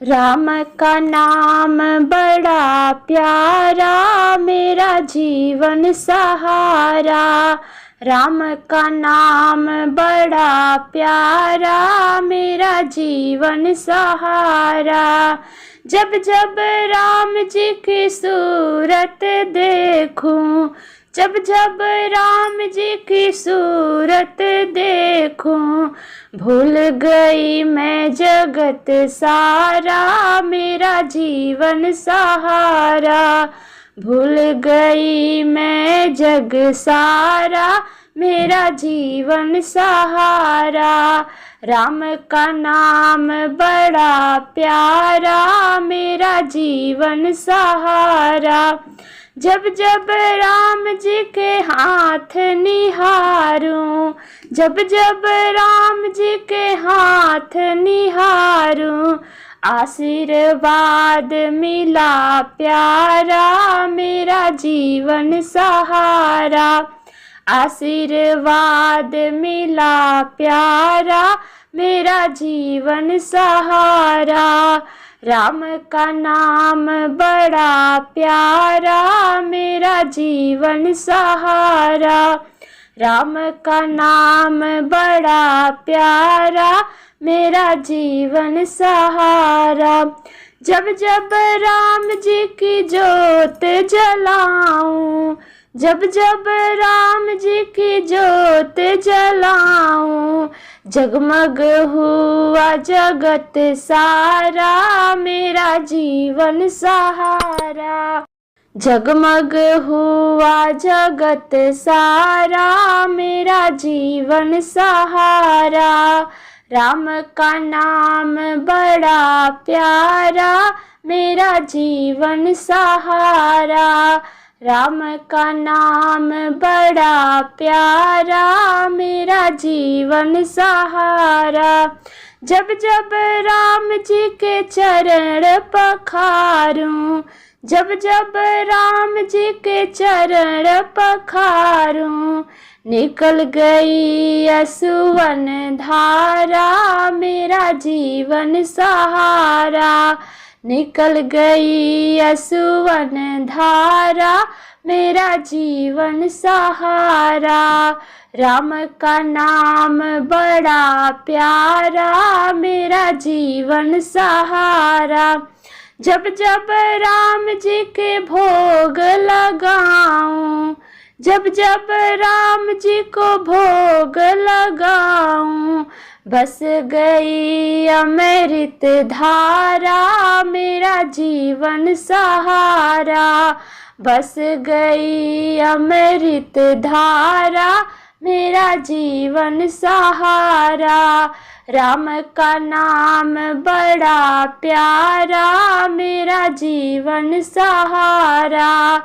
राम का नाम बड़ा प्यारा, मेरा जीवन सहारा। राम का नाम बड़ा प्यारा, मेरा जीवन सहारा। जब जब राम जी की सूरत देखूं, जब जब राम जी की सूरत देखूं, भूल गई मैं जगत सारा, मेरा जीवन सहारा। भूल गई मैं जग सारा, मेरा जीवन सहारा। राम का नाम बड़ा प्यारा, मेरा जीवन सहारा। जब जब राम जी के हाथ निहारूं, जब जब राम जी के हाथ निहारूं, आशीर्वाद मिला प्यारा, मेरा जीवन सहारा। आशीर्वाद मिला प्यारा, मेरा जीवन सहारा। राम का नाम बड़ा प्यारा, मेरा जीवन सहारा। राम का नाम बड़ा प्यारा, मेरा जीवन सहारा। जब जब राम जी की जोत जलाऊं, जब जब राम जी की जोत जलाऊं, जगमग हुआ जगत सारा, मेरा जीवन सहारा। जगमग हुआ जगत सारा, मेरा जीवन सहारा। राम का नाम बड़ा प्यारा, मेरा जीवन सहारा। राम का नाम बड़ा प्यारा, मेरा जीवन सहारा। जब जब राम जी के चरण पखारूं, जब जब राम जी के चरण पखारूं, निकल गई असुवन धारा, मेरा जीवन सहारा। निकल गई असुवन धारा, मेरा जीवन सहारा। राम का नाम बड़ा प्यारा, मेरा जीवन सहारा। जब जब राम जी के भोग लगाऊं, जब जब राम जी को भोग लगाऊं, बस गई अमृत धारा, मेरा जीवन सहारा। बस गई अमृत धारा, मेरा जीवन सहारा। राम का नाम बड़ा प्यारा, मेरा जीवन सहारा।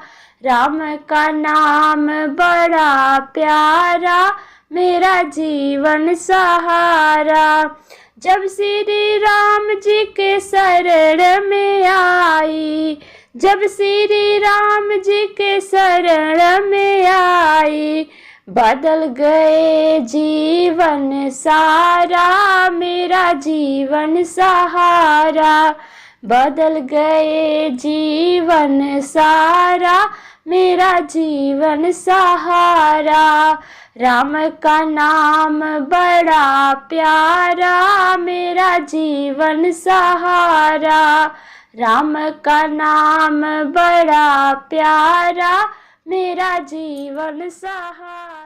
राम का नाम बड़ा प्यारा, मेरा जीवन सहारा। जब श्री राम जी के शरण में आई, जब श्री राम जी के शरण में आई, बदल गए जीवन सारा, मेरा जीवन सहारा। बदल गए जीवन सारा, मेरा जीवन सहारा। राम का नाम बड़ा प्यारा, मेरा जीवन सहारा। राम का नाम बड़ा प्यारा, मेरा जीवन सहारा।